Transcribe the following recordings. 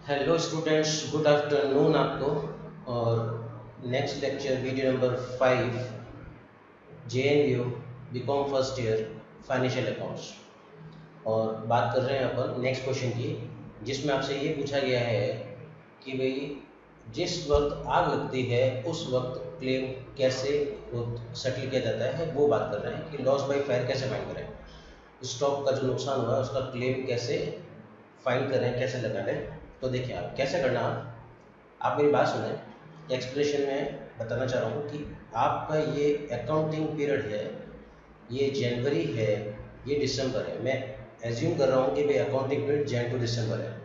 Hello students, good afternoon आपको। और next lecture video number 5, JNU B Com first year financial accounts. और बात कर रहे हैं अपन नेक्स्ट क्वेश्चन की, जिसमें आपसे ये पूछा गया है कि भाई जिस वक्त आग लगती है उस वक्त क्लेम कैसे सेटल किया जाता है, वो बात कर रहे हैं कि लॉस बाय फायर कैसे फाइंड करें। स्टॉक का जो नुकसान हुआ है उसका क्लेम कैसे फाइंड करें, कैसे लगाएं। तो देखिए आप कैसे करना। आप मेरी बात सुने, एक्सप्लेनेशन में बताना चाह रहा हूँ कि आपका ये अकाउंटिंग पीरियड है, ये जनवरी है, ये दिसंबर है। मैं एज्यूम कर रहा हूँ कि भाई अकाउंटिंग पीरियड जन टू दिसंबर है।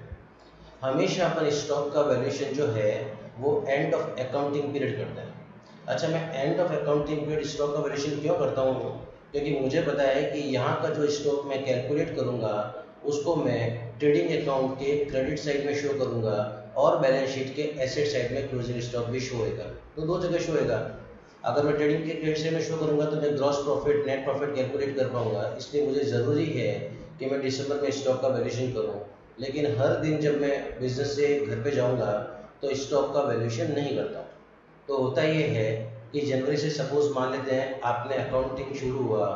हमेशा अपन स्टॉक का वैल्यूएशन जो है वो एंड ऑफ अकाउंटिंग पीरियड करते हैं। अच्छा, मैं end of accounting period stock का वैल्यूएशन क्यों करता हूँ? क्योंकि मुझे पता है कि यहाँ का जो स्टॉक मैं कैलकुलेट करूँगा उसको मैं ट्रेडिंग अकाउंट के क्रेडिट साइड में शो करूँगा और बैलेंस शीट के एसेट साइड में क्लोजिंग स्टॉक भी शो होएगा। तो दो जगह शो होएगा। अगर मैं ट्रेडिंग के क्रेडिट साइड में शो करूँगा तो मैं gross profit, net profit calculate कर पाऊँगा। इसलिए मुझे ज़रूरी है कि मैं दिसंबर में स्टॉक का वैल्यूएशन करूँ। लेकिन हर दिन जब मैं बिजनेस से घर पे जाऊँगा तो स्टॉक का वैल्यूएशन नहीं करता। तो होता ये है कि जनवरी से सपोज मान लेते हैं आपने अकाउंटिंग शुरू हुआ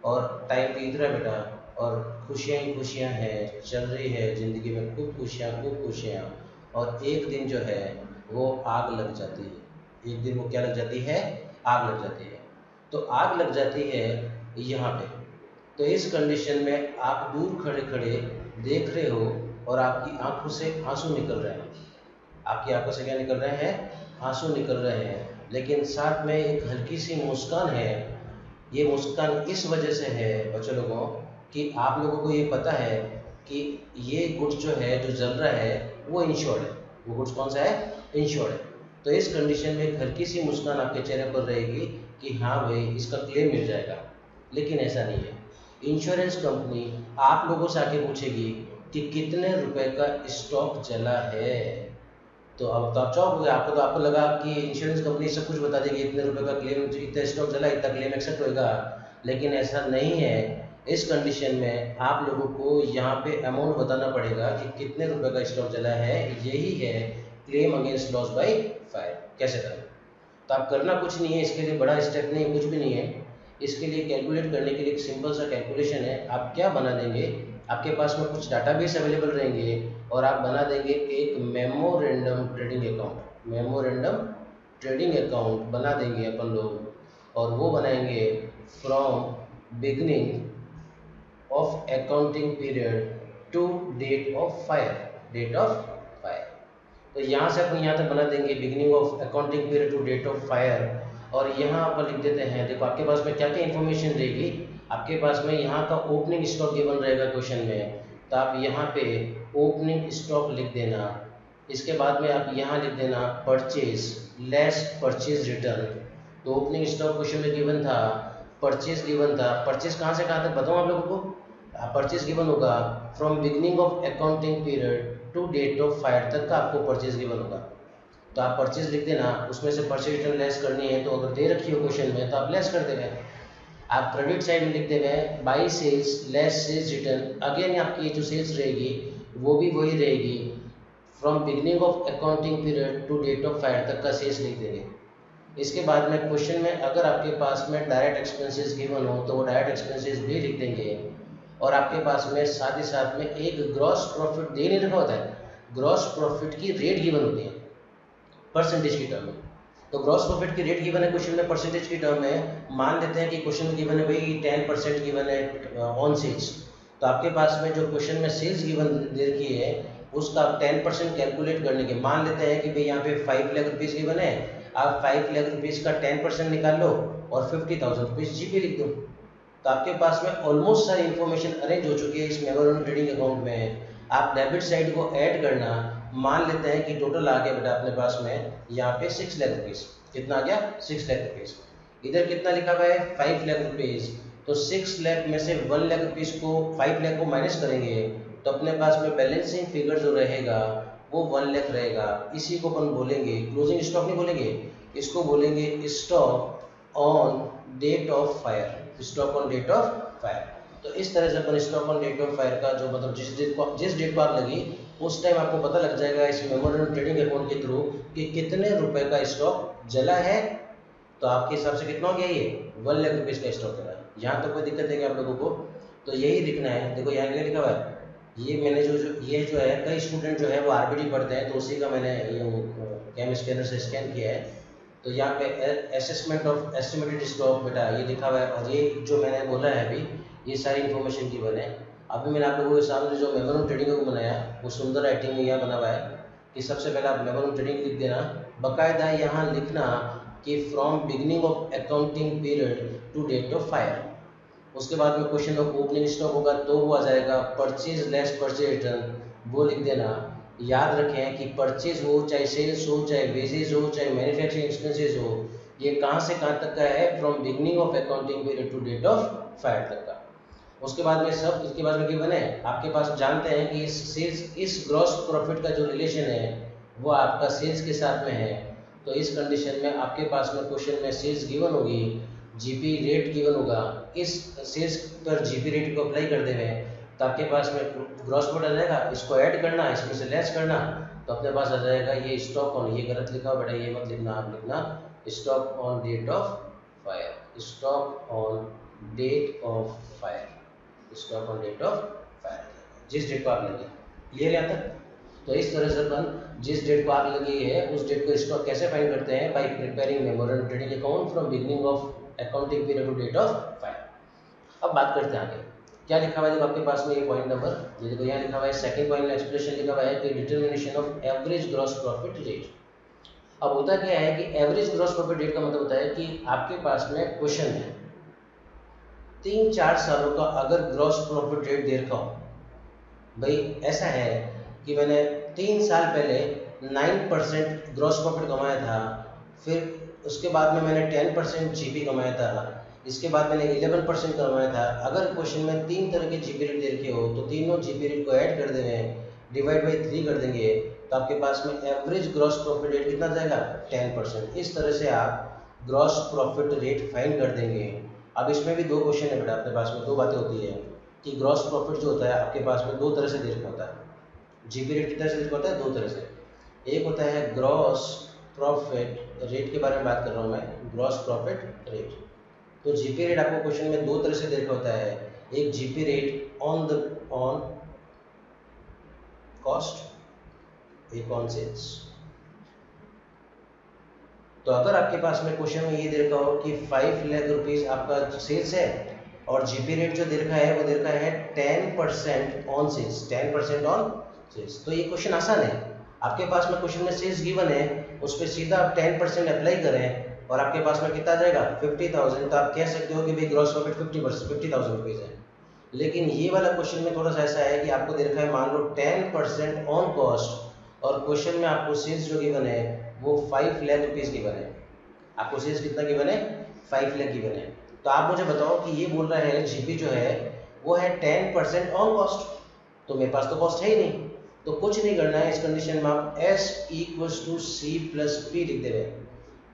और टाइम बीत रहा है बेटा, और खुशियाँ ही खुशियाँ हैं, चल रही है ज़िंदगी में खूब खुशियाँ। और एक दिन जो है वो आग लग जाती है। एक दिन वो क्या लग जाती है? आग लग जाती है। तो आग लग जाती है यहाँ पे। तो इस कंडीशन में आप दूर खड़े खड़े देख रहे हो और आपकी आंखों से आंसू निकल रहे हैं। आपकी आंखों से क्या निकल रहे हैं? आंसू निकल रहे हैं। लेकिन साथ में एक हल्की सी मुस्कान है। ये मुस्कान इस वजह से है बच्चों लोगों कि आप लोगों को ये पता है कि ये गुड्स जो है, जो जल रहा है, वो इंश्योर्ड है। वो गुड्स कौन सा है? इंश्योर्ड है। तो इस कंडीशन में एक हल्की सी मुस्कान आपके चेहरे पर रहेगी कि हाँ भाई इसका क्लेम मिल जाएगा। लेकिन ऐसा नहीं है। इंश्योरेंस कंपनी आप लोगों से आके पूछेगी कि कितने रुपए का स्टॉक जला है। तो अब तो आप चौंक हो गए। आपको लगा कि इंश्योरेंस कंपनी सब कुछ बता देगी, इतने रुपए का क्लेम, इतना स्टॉक जला, इतना क्लेम एक्सेप्ट होएगा। लेकिन ऐसा नहीं है। इस कंडीशन में आप लोगों को यहाँ पे अमाउंट बताना पड़ेगा कि कितने रुपए का स्टॉक जला है। यही है claim against loss by fire. कैसे करें? तो आप करना कुछ नहीं है, इसके लिए बड़ा स्टेप नहीं, कुछ भी नहीं है। इसके लिए कैलकुलेट करने के लिए एक सिंपल सा कैलकुलेशन है। आप क्या बना देंगे, आपके पास में कुछ डाटाबेस अवेलेबल रहेंगे और आप बना देंगे एक memorandum trading account. Memorandum trading account बना देंगे अपन लोग, और वो बनाएंगे from beginning of accounting period to date of fire. Date of fire. तो यहाँ से अपन यहाँ तक बना देंगे beginning of accounting period to date of fire. और यहाँ अपन लिख देते हैं, देखो आपके पास में क्या क्या इन्फॉर्मेशन रहेगी। आपके पास में यहाँ का ओपनिंग स्टॉक गिवन रहेगा क्वेश्चन में, तो आप यहाँ पे ओपनिंग स्टॉक लिख देना। इसके बाद में आप यहाँ लिख देना परचेज लेस परचेज रिटर्न। तो ओपनिंग स्टॉक क्वेश्चन में गिवन था, परचेज गिवन था। परचेज कहाँ से कहाँ तक बताऊँ आप लोगों को? परचेज गिवन होगा from beginning of accounting period to date of fire तक का आपको परचेज गिवन होगा। तो आप परचेज लिख देना, उसमें से परचेज रिटर्न लेस करनी है। तो अगर दे रखी हो क्वेश्चन में तो आप लेस कर देंगे। आप क्रेडिट साइड में लिख देंगे by sales less sales return. Again आपकी जो सेल्स रहेगी वो भी वही रहेगी, from beginning of accounting period to date of fire तक का सेल्स लिख देंगे। इसके बाद में क्वेश्चन में अगर आपके पास में डायरेक्ट एक्सपेंसेस गिवन हो तो वो डायरेक्ट एक्सपेंसेस भी लिख देंगे। और आपके पास में साथ ही साथ में एक ग्रॉस प्रॉफिट दे नहीं रखा होता है, ग्रॉस प्रॉफिट की रेट गिवन होती है परसेंटेज की टर्म में। तो ग्रॉस प्रॉफिट की रेट गिवन है क्वेश्चन में परसेंटेज की टर्म में। मान लेते हैं कि क्वेश्चन में गिवन है भाई 10% गिवन है ऑन सेल्स। तो आपके पास में जो क्वेश्चन में सेल्स गिवन दे रखी है उसका 10% कैलकुलेट करने के, मान लेते हैं कि भाई यहाँ पे 5 लाख रुपीज़ गिवन है। आप 5 लाख रुपीज़ का 10% निकाल लो और 50,000 रुपीज़ जीपी लिख दो। तो आपके पास में ऑलमोस्ट सारी इन्फॉर्मेशन अरेंज हो चुकी है इस मेमोरेंडम ट्रेडिंग अकाउंट में। आप डेबिट साइड को ऐड करना। मान लेते हैं कि टोटल आ गया बेटा अपने पास में यहाँ पे 6 लाख रुपीज़। कितना आ गया? 6 लाख रुपीज़। इधर कितना लिखा हुआ है? 5 लाख रुपीज़। तो 6 लाख में से 1 लाख रुपीज़ को, 5 लाख को माइनस करेंगे तो अपने पास में बैलेंसिंग फिगर जो रहेगा वो 1 लाख रहेगा। इसी को अपन बोलेंगे क्लोजिंग स्टॉक, नहीं बोलेंगे इसको, बोलेंगे stock on date of fire. Stock on date of fire. तो इस तरह से अपन stock on date of fire का जो मतलब जिस डेट पर आग लगी उस टाइम आपको पता लग जाएगा इस मेमोरेंडम ट्रेडिंग अकाउंट के थ्रू कि कितने रुपए का स्टॉक जला है। तो आपके हिसाब से कितना हो गया, ये 1 लाख रुपीज़ का स्टॉक जला। यहाँ तो कोई दिक्कत है क्या आप लोगों को? तो यही लिखना है। देखो यहाँ क्या लिखा हुआ है, ये मैंने ये जो है, कई स्टूडेंट जो है वो आरबीडी पढ़ते हैं, तो उसी का मैंने ये कैम स्कैनर से स्कैन किया है। तो यहाँ पे असेसमेंट ऑफ एस्टिमेटेड स्टॉक बेटा ये लिखा हुआ है, और ये जो मैंने बोला है अभी ये सारी इन्फॉर्मेशन गिवन है। अभी मैंने आप लोगों के सामने जो मेमोरेंडम ट्रेडिंग को बनाया वो सुंदर राइटिंग में यहाँ बना हुआ है कि सबसे पहले आप मेमोरेंडम ट्रेडिंग लिख देना, बाकायदा यहाँ लिखना कि from beginning of accounting period to date of fire. उसके बाद में क्वेश्चन ऑफ ओपनिंग स्टॉक होगा तो वो आ जाएगा परचेज लेस परचेज रिटर्न, वो लिख देना। याद रखें कि परचेज हो चाहे सेल्स हो चाहे वेजेज हो चाहे मैन्युफैक्चरिंग एक्सपेंसेस हो, ये कहाँ से कहाँ तक का है, from beginning of accounting period to date of fire तक का। उसके बाद में सब इसके बाद में गिवन है आपके पास, जानते हैं कि इस सेल्स इस ग्रॉस प्रॉफिट का जो रिलेशन है वो आपका सेल्स के साथ में है। तो इस कंडीशन में आपके पास में क्वेश्चन में सेल्स गिवन होगी, जीपी रेट गिवन होगा, इस सेल्स पर जीपी रेट को अप्लाई कर देंगे तो आपके पास में ग्रॉस प्रॉफिट आ जाएगा। इसको ऐड करना, इसमें से लेस करना, तो अपने पास आ जाएगा ये स्टॉक ऑन, ये गलत लिखा हुआ बेटा, ये मत लिखना, आप लिखना stock on date of fire, stock on date of fire, stock on date of fire, जिस डेट को आग लगी। क्लियर है यहाँ तक? तो इस तरह से अपन जिस डेट को आग लगी है उस डेट को स्टॉक कैसे फाइंड करते हैं, by preparing memorandum trading account from beginning of accounting period to date of fire. अब बात करते हैं आगे क्या लिखा हुआ है। जब आपके पास में ये पॉइंट नंबर, ये देखो यहाँ लिखा हुआ है सेकंड पॉइंट में एक्सप्रेशन लिखा हुआ है कि determination of average gross profit rate. अब होता क्या है कि एवरेज ग्रॉस प्रॉफिट रेट का मतलब होता है कि आपके पास में क्वेश्चन है 3-4 सालों का अगर ग्रॉस प्रॉफिट रेट दे रखा हो, भाई ऐसा है कि मैंने 3 साल पहले 9% ग्रॉस प्रॉफिट कमाया था, फिर उसके बाद में मैंने 10% जीपी कमाया था, इसके बाद मैंने 11% कमाया था। अगर क्वेश्चन में 3 तरह के जीपी रेट दे रखे हो तो तीनों जीपी रेट को ऐड कर देंगे, डिवाइड बाई 3 कर देंगे, तो आपके पास में एवरेज ग्रॉस प्रॉफिट रेट कितना जाएगा, 10%। इस तरह से आप ग्रॉस प्रॉफिट रेट फाइंड कर देंगे। अब इसमें भी 2 क्वेश्चन है बेटा, आपके पास में 2 बातें होती है कि ग्रॉस प्रॉफिट जो होता है आपके पास में 2 तरह से दे रखा होता है। जीपी रेट कितना से दे रखा होता है, 2 तरह से। एक होता है ग्रॉस प्रॉफिट रेट के बारे में बात कर रहा हूँ मैं, ग्रॉस प्रॉफिट रेट। तो जीपी रेट आपको क्वेश्चन में 2 तरह से दे रखा होता है, एक जीपी रेट ऑन कॉस्ट, एक ऑन सेल्स। तो अगर आपके पास में क्वेश्चन में ये दे रखा हो कि 5 लाख रुपीज आपका सेल्स है और जीपी रेट जो दे रखा है वो दे रखा है 10% ऑन सेल्स, 10% ऑन सेल्स, तो ये क्वेश्चन आसान है। आपके पास में क्वेश्चन में सेल्स गिवन है, उस पर सीधा आप 10% अप्लाई करें और आपके पास में कितना जाएगा 50,000, तो आप कह सकते हो कि भाई ग्रॉस प्रॉफिट 50,000 रुपीज़ है। लेकिन ये वाला क्वेश्चन में थोड़ा सा ऐसा है कि आपको दे रखा है मान लो 10% ऑन कॉस्ट, और क्वेश्चन में आपको सेल्स जो गिवन है वो 5 लाख रुपीज़ गिवन है। आपको सेल्स कितना गिवन है, 5 लाख गिवन है। तो आप मुझे बताओ कि ये बोल रहा है जीपी जो है वो है 10% ऑन कॉस्ट, तो मेरे पास तो कॉस्ट है ही नहीं, तो कुछ नहीं करना है। इस कंडीशन में आप S = C+P लिख दे रहे हैं।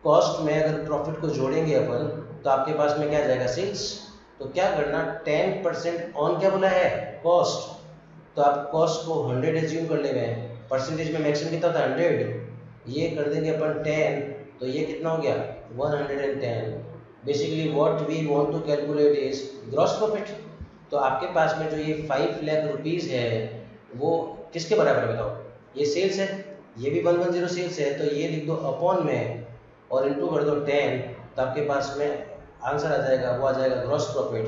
कॉस्ट में अगर प्रॉफिट को जोड़ेंगे अपन तो आपके पास में क्या आ जाएगा, सेल्स। तो क्या करना, 10% ऑन क्या बोला है, कॉस्ट, तो आप कॉस्ट को 100 एज्यूम कर ले गए, परसेंटेज में मैक्सिमम कितना होता है 100, ये कर देंगे अपन 10, तो ये कितना हो गया 110। Basically what we want to calculate is gross profit. तो आपके पास में जो ये 5 लाख रुपीज़ है वो किसके बराबर है बताओ, ये सेल्स है, ये भी 110 सेल्स है, तो ये लिख दो अपॉन में और इनटू कर दो 10, तो आपके पास में आंसर आ जाएगा, वो आ जाएगा ग्रॉस प्रॉफिट।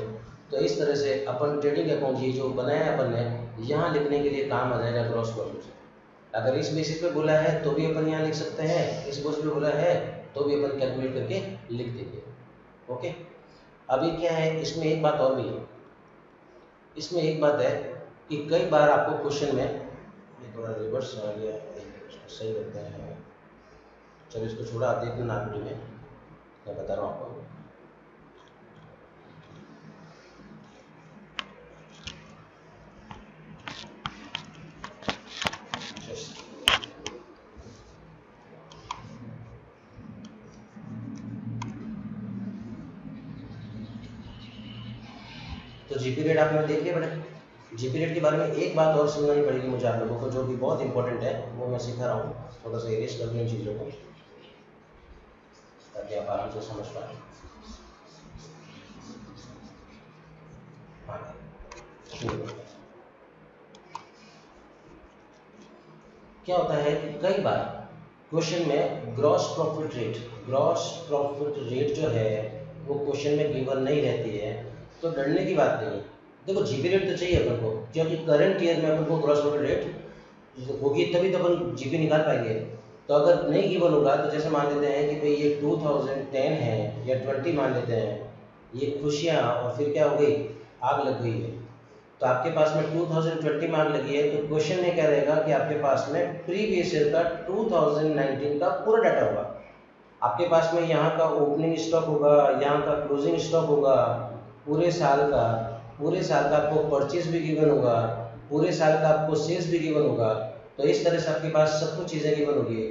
तो इस तरह से अपन ट्रेडिंग अकाउंट ये जो बनाया है अपन ने यहाँ लिखने के लिए काम आ जाएगा ग्रॉस प्रॉफिट। अगर इस बेसिस पे बोला है तो भी अपन यहाँ लिख सकते हैं, इस बेसिस पे बोला है तो भी अपन कैलकुलेट करके लिख देंगे। ओके, अभी क्या है इसमें एक बात और भी है, इसमें एक बात है कि कई बार आपको क्वेश्चन में, ये थोड़ा रिवर्स आ गया, इसको सही करते हैं, चलो इसको छोड़ा, आप देखना ना वीडियो में मैं बता रहा हूँ आपको। तो जीपी रेट आपने देख लिया बेटा, जीपी रेट के बारे में एक बात और सुनना ही पड़ेगी मुझे आप लोगों को, जो भी बहुत इंपॉर्टेंट है, वो मैं सिखा रहा हूँ। थोड़ा सा इरेज कर दूँ इन चीज़ों को ताकि आप आराम से समझ पाएँ। हाँ, क्या होता है कि कई बार क्वेश्चन में ग्रॉस प्रॉफिट रेट जो है वो क्वेश्चन में गिवन नहीं रहती है, तो डरने की बात नहीं है। देखो जीपी रेट तो चाहिए अपन को, क्योंकि करंट ईयर में अपन को ग्रॉस प्रॉफिट रेट होगी तभी तो अपन जीपी निकाल पाएंगे। तो अगर नहीं गिवन होगा तो जैसे मान लेते हैं कि भाई ये 2010 है या 20 मान लेते हैं, ये खुशियाँ और फिर क्या हो गई, आग लग गई है। तो आपके पास में 2020 मार्क लगी है, तो क्वेश्चन में क्या रहेगा कि आपके पास में प्रीवियस ईयर का 2019 का पूरा डाटा होगा। आपके पास में यहाँ का ओपनिंग स्टॉक होगा, यहाँ का क्लोजिंग स्टॉक होगा, पूरे साल का आपको परचेज भी गिवन होगा, पूरे साल का आपको सेल्स भी गिवन होगा। तो इस तरह से आपके पास सब कुछ चीज़ें गिवन होगी।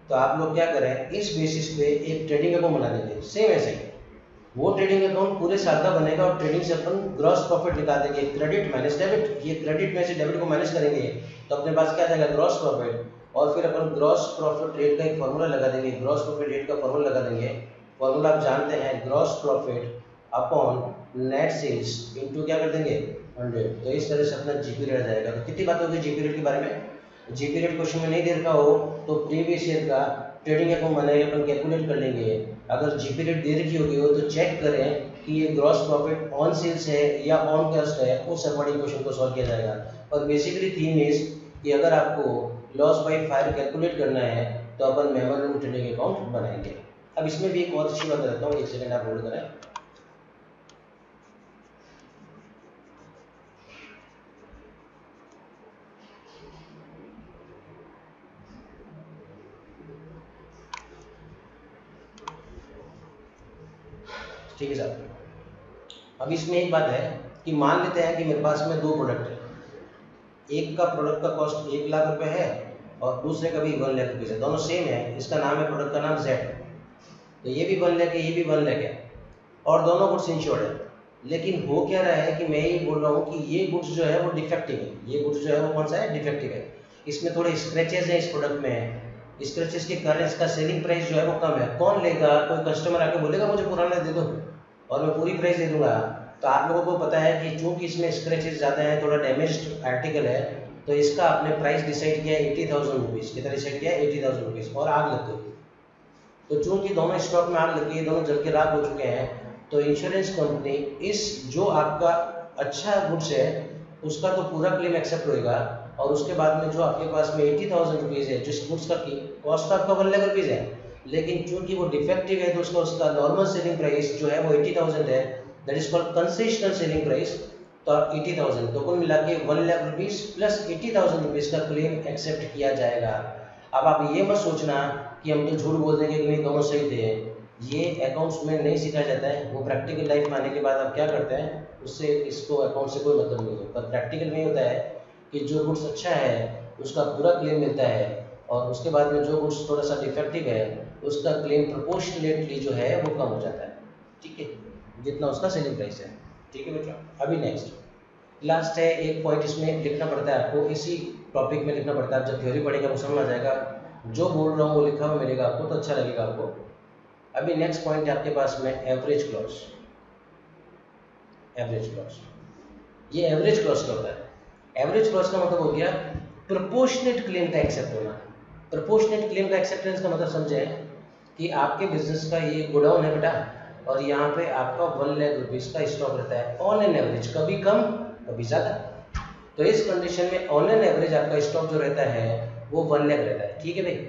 तो आप लोग क्या करें, इस बेसिस पे एक ट्रेडिंग अकाउंट बना देंगे। सेम ऐसे ही वो ट्रेडिंग अकाउंट पूरे साल का बनेगा और ट्रेडिंग से अपन ग्रॉस प्रॉफिट निकाल देंगे, क्रेडिट माइनस डेबिट। ये क्रेडिट में से डेबिट को माइनस करेंगे तो अपने पास क्या जाएगा, ग्रॉस प्रॉफिट। और फिर अपन ग्रॉस प्रॉफिट रेट का एक फॉर्मूला लगा देंगे, ग्रॉस प्रॉफिट रेट का फॉर्मूला लगा देंगे। फॉर्मूला आप जानते हैं, gross profit upon net sales into क्या कर देंगे 100। तो इस तरह से अपना जीपी रेट आ जाएगा। तो कितनी बात होगी जीपी रेट के बारे में। जीपी रेट क्वेश्चन में नहीं दे रखा हो तो प्रीवियस ईयर का ट्रेडिंग अकाउंट बनाएंगे, अपन कैलकुलेट कर लेंगे। अगर जीपी रेट दे रखी होगी हो तो चेक करें कि ये ग्रॉस प्रॉफिट ऑन सेल्स है या ऑन कॉस्ट है, उस अकॉर्डिंग क्वेश्चन को सॉल्व किया जाएगा। और बेसिकली थीम इज कि अगर आपको लॉस बाय फायर कैलकुलेट करना है तो अपन मेमोरेंडम ट्रेडिंग अकाउंट बनाएंगे। अब इसमें भी एक और अच्छी बात बताता हूँ, एक सेकंड आप होल्ड करें। ठीक है साहब, अब इसमें एक बात है कि मान लेते हैं कि मेरे पास में दो प्रोडक्ट है, एक का प्रोडक्ट का कॉस्ट 1 लाख रुपए है और दूसरे का भी 1 लाख रुपये है, दोनों सेम है। इसका नाम है, प्रोडक्ट का नाम Z। तो ये भी 1 लाख है, ये भी 1 लाख है और दोनों गुड्स इंश्योर्ड है। लेकिन हो क्या रहा है कि मैं ये बोल रहा हूँ कि ये गुड्स जो है वो डिफेक्टिव है। ये गुड्स जो है वो कौन सा है, डिफेक्टिव है। इसमें थोड़े स्क्रैचेस हैं इस प्रोडक्ट में, स्क्रैचेस के कारण इसका सेलिंग प्राइस जो है वो कम है। कौन लेगा, कोई कस्टमर आके बोलेगा मुझे पुराना दे दो और मैं पूरी प्राइस दे दूंगा। तो आप लोगों को पता है कि चूंकि इसमें स्क्रैचेस ज़्यादा हैं, थोड़ा डैमेज्ड आर्टिकल है, तो इसका आपने प्राइस डिसाइड किया 80,000 रुपीज़। कितना डिसाइड किया, 80,000 रुपीज़, और आग लग गई। तो चूंकि दोनों स्टॉक में आग लगी है, दोनों जल के राख हो चुके हैं, तो इंश्योरेंस कंपनी इस जो आपका अच्छा गुड्स है उसका तो पूरा क्लेम एक्सेप्ट होएगा, और उसके बाद में जो आपके पास में 80,000 रुपीज़ है, जिस गुड्स का कॉस्ट तो आपका 1 लाख रुपीज़ है, लेकिन चूंकि वो डिफेक्टिव है तो उसका नॉर्मल सेलिंग प्राइस जो है वो 80,000 है, that is called concessional selling price. तो 80,000, तो कुल मिला के 1 लाख रुपीज़ प्लस 80,000 रुपीज़ का क्लेम एक्सेप्ट किया जाएगा। अब आप ये मत सोचना कि हम तो झूठ बोल देंगे कि नहीं दोनों सही थे, ये अकाउंट्स में नहीं सीखा जाता है। वो प्रैक्टिकल लाइफ में आने के बाद आप क्या करते हैं, उससे इसको अकाउंट से कोई मतलब नहीं है। पर प्रैक्टिकल में होता है कि जो गुड्स अच्छा है उसका पूरा क्लेम मिलता है, और उसके बाद में जो गुड्स थोड़ा सा डिफेक्टिव है उसका क्लेम प्रोपोर्शनेटली जो है वो कम हो जाता है, ठीक है, जितना उसका सेलिंग प्राइस है। ठीक है बेटा, अभी नेक्स्ट लास्ट है एक पॉइंट, इसमें लिखना पड़ता है आपको, इसी टॉपिक में लिखना पड़ता है। जब थ्योरी पढ़ेगा वो समझ आ जाएगा, जो बोल रहा हूँ वो लिखा हुआ मिलेगा आपको तो अच्छा लगेगा आपको। अभी नेक्स्ट पॉइंट है आपके पास में एवरेज क्लॉज। एवरेज क्लॉज, ये एवरेज क्लॉज क्या होता है। एवरेज क्लॉज का मतलब हो गया प्रोपोर्शनेट क्लेम का एक्सेप्ट होना। प्रोपोर्शनेट क्लेम का एक्सेप्टेंस का मतलब समझे कि आपके बिजनेस का ये गोडाउन है बेटा, और यहाँ पे आपका 1 लाख रुपीज़ का स्टॉक रहता है ऑन एन एवरेज, कभी कम कभी ज़्यादा। तो इस कंडीशन में ऑन एन एवरेज आपका स्टॉक जो रहता है वो 1 लाख रहता है, ठीक है भाई।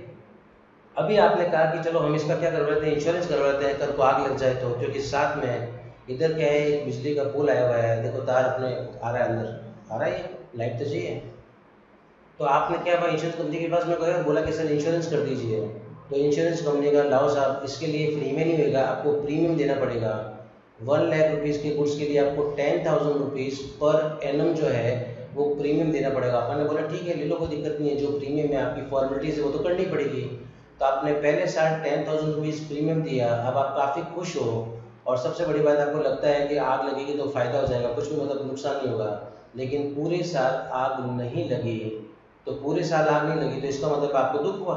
अभी आपने कहा कि चलो हम इसका क्या करवाते हैं, इंश्योरेंस करवाते हैं, कल को आग लग जाए तो, क्योंकि साथ में इधर क्या है, एक बिजली का पोल आया हुआ है, देखो तार अपने आ रहा है, अंदर आ रहा है, लाइट तो चाहिए। तो आपने क्या हुआ, इंश्योरेंस कंपनी के पास में गए और बोला कि सर इंश्योरेंस कर दीजिए। तो इंश्योरेंस कंपनी का लाओ साहब, इसके लिए फ्री में नहीं होगा, आपको प्रीमियम देना पड़ेगा। 1 लाख रुपीज़ के गुड्स के लिए आपको 10,000 रुपीज़ पर एनम जो है वो प्रीमियम देना पड़ेगा। आपने बोला ठीक है ले लो, कोई दिक्कत नहीं है, जो प्रीमियम है आपकी फॉर्मेलिटीज़ है वो तो करनी पड़ेगी। तो आपने पहले साल 10,000 रुपीज़ प्रीमियम दिया, अब आप काफ़ी खुश हो, और सबसे बड़ी बात आपको लगता है कि आग लगेगी तो फ़ायदा हो जाएगा, कुछ भी मतलब नुकसान नहीं होगा। लेकिन पूरे साल आग नहीं लगी, तो पूरे साल आग नहीं लगी तो इसका मतलब आपको दुख हुआ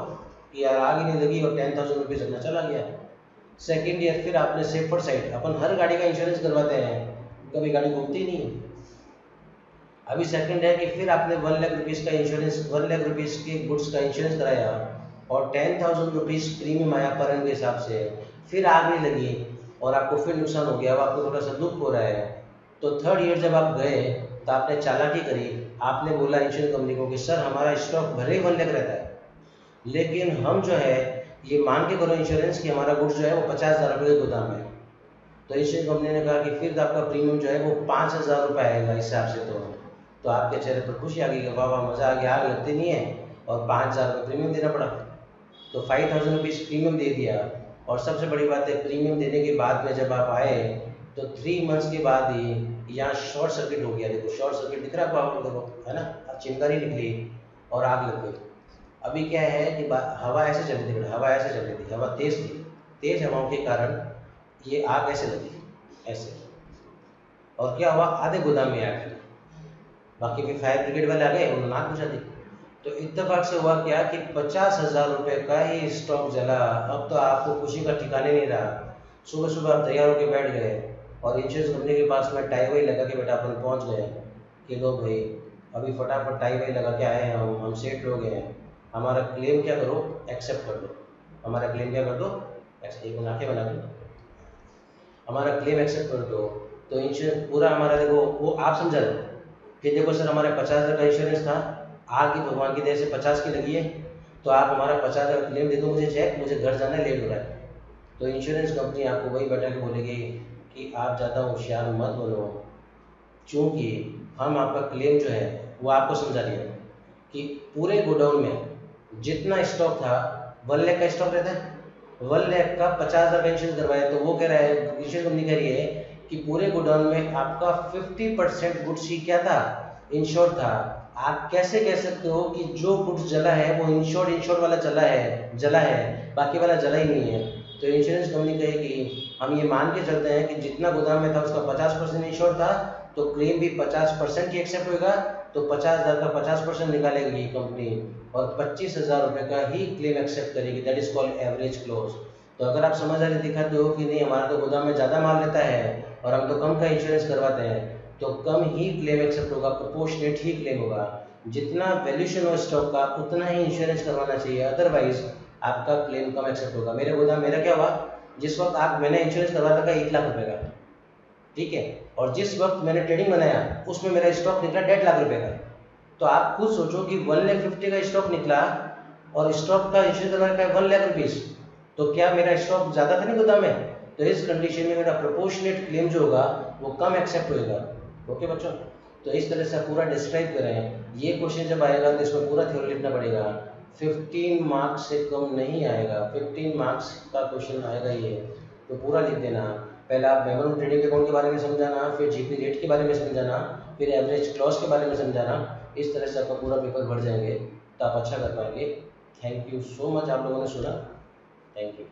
कि यार आग ही नहीं लगी और 10,000 रुपीज़ अपना चला गया। सेकेंड ईयर फिर आपने सेफर साइड, अपन हर गाड़ी का इंश्योरेंस करवाते हैं, कभी गाड़ी घूमती नहीं है। अभी सेकंड है कि फिर आपने 1 लाख रुपीज़ का इंश्योरेंस, 1 लाख रुपीज़ के गुड्स का इंश्योरेंस कराया और 10,000 रुपीज़ प्रीमियम आया पर रन के हिसाब से, फिर आग नहीं लगी और आपको फिर नुकसान हो गया, अब आपको थोड़ा सा दुख हो रहा है। तो थर्ड ईयर जब आप गए तो आपने चालाकी करी, आपने बोला इंश्योरेंस कंपनी को कि सर हमारा स्टॉक भले ही 1 लाख रहता है, लेकिन हम जो है ये मान के करो इंश्योरेंस कि हमारा गुड्स जो है वो 50,000 रुपये के गोदाम है। तो इंश्योरेंस कंपनी ने कहा कि फिर आपका प्रीमियम जो है वो 5,000 रुपये आएगा इस हिसाब से। तो आपके चेहरे पर खुशी आ गई कि वाह वाह मज़ा आ गया, आग लगती नहीं है और 5,000 रुपये प्रीमियम देना पड़ा। तो 5,000 रुपीज़ प्रीमियम दे दिया। और सबसे बड़ी बात है प्रीमियम देने के बाद में जब आप आए तो 3 मंथ्स के बाद ही यहाँ शॉर्ट सर्किट हो गया। देखो शॉर्ट सर्किट दिख रहा है आपको, देखो है ना, चिंगारी निकली और आग लग गई। अभी क्या है कि हवा ऐसे चल रही थी, हवा ऐसे चल रही थी, हवा तेज़ थी, तेज़ हवाओं के कारण ये आग ऐसे लगी ऐसे, और क्या हुआ आधे गोदाम में आग लगी। बाकी भी फायर ब्रिगेड वाले आ गए, उन्होंने आग बुझा दी। तो इत्तेफाक से हुआ क्या कि 50,000 रुपये का ही स्टॉक जला। अब तो आपको खुशी का ठिकाने नहीं रहा। सुबह सुबह आप तैयार होकर बैठ गए और इंश्योरेंस कंपनी के पास में टाई वाई लगा के बेटा अपन पहुंच गए कि लो भाई अभी फटाफट टाई वाई लगा के आए हैं, हम सेट लोग हैं, हमारा क्लेम क्या करो एक्सेप्ट कर दो, हमारा क्लेम क्या कर दो, एक आँखें बना दो, हमारा क्लेम एक्सेप्ट कर दो। तो इंश्योरेंस पूरा हमारा देखो वो आप समझा दो कि देखो सर हमारे 50,000 का इंश्योरेंस था, आग की भगवान की दया से 50 की लगी है, तो आप हमारा 50,000 क्लेम दे दो, मुझे चेक, मुझे घर जाना है, लेट हो रहा है। तो इंश्योरेंस कंपनी आपको वही बैठा के बोलेगी कि आप ज़्यादा होशियार मत बनो, चूँकि हम आपका क्लेम जो है वो आपको समझा रही है कि पूरे गोडाउन में जितना स्टॉक था 1 लाख का स्टॉक रहता है, 1 लाख का 50,000 का इंश्योरेंस करवाया। तो वो कह रहा है, इंश्योरेंस कंपनी कह रही है कि पूरे गोडाउन में आपका 50% गुड्स ही क्या था, इंश्योर्ड था। आप कैसे कह सकते हो कि जो गुड्स जला है वो इंश्योर्ड वाला जला है, बाकी वाला जला ही नहीं है। तो इंश्योरेंस कंपनी कहेगी हम ये मान के चलते हैं कि जितना गोदाम में था उसका 50% इंश्योर्ड था, तो क्लेम भी 50% की एक्सेप्ट होगा। तो 50,000 का 50% निकालेगी ये कंपनी और 25,000 रुपये का ही क्लेम एक्सेप्ट करेगी। That is called average close. तो अगर आप समझदारी दिखाते हो कि नहीं हमारा तो गोदाम में ज़्यादा माल रहता है और हम तो कम का इंश्योरेंस करवाते हैं, तो कम ही क्लेम एक्सेप्ट होगा, प्रोपोर्शनेट ही क्लेम होगा। जितना वैल्यूशन हो स्टॉक का उतना ही इंश्योरेंस करवाना चाहिए, अदरवाइज आपका क्लेम कम एक्सेप्ट होगा। मेरे गोदाम मेरा क्या हुआ, जिस वक्त मैंने इंश्योरेंस करवाया था 1 लाख रुपये का, ठीक है, और जिस वक्त मैंने ट्रेडिंग बनाया उसमें मेरा स्टॉक निकला 1.5 लाख रुपये का। तो आप खुद सोचो कि 1,50,000 का स्टॉक निकला और स्टॉक का इंश्योरेंस करवाया का 1 लाख रुपीज़, तो क्या मेरा स्टॉक ज़्यादा था नहीं गोदाम में? तो इस कंडीशन में मेरा प्रोपोर्शनेट क्लेम जो होगा वो कम एक्सेप्ट होएगा। ओके बच्चों, तो इस तरह से पूरा डिस्क्राइब करें। ये क्वेश्चन जब आएगा तो इसमें पूरा थ्योरी लिखना पड़ेगा, 15 मार्क्स से कम नहीं आएगा, 15 मार्क्स का क्वेश्चन आएगा ये, तो पूरा लिख देना। पहले आप मेमोरी ट्रेडिंग अकाउंट के बारे में समझाना, फिर जीपी रेट के बारे में समझाना, फिर एवरेज क्लॉज के बारे में समझाना। इस तरह से आपका पूरा पेपर भर जाएंगे तो आप अच्छा कर पाएंगे। थैंक यू सो मच, आप लोगों ने सुना, थैंक यू।